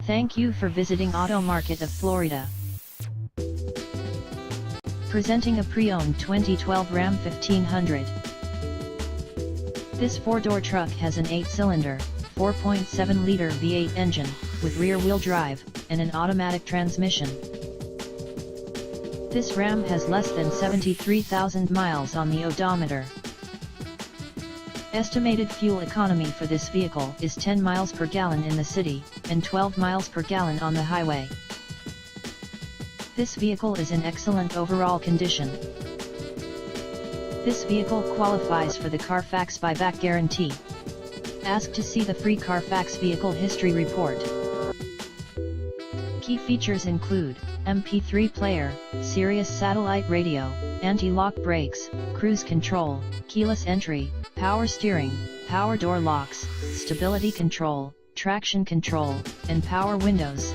Thank you for visiting Auto Market of Florida. Presenting a pre-owned 2012 Ram 1500. This 4-door truck has an 8-cylinder, 4.7-liter V8 engine, with rear-wheel drive, and an automatic transmission. This Ram has less than 73,000 miles on the odometer. Estimated fuel economy for this vehicle is 10 miles per gallon in the city, and 12 miles per gallon on the highway. This vehicle is in excellent overall condition. This vehicle qualifies for the Carfax buyback guarantee. Ask to see the free Carfax Vehicle History Report. Key features include MP3 player, Sirius satellite radio, anti-lock brakes, cruise control, keyless entry, power steering, power door locks, stability control, traction control, and power windows.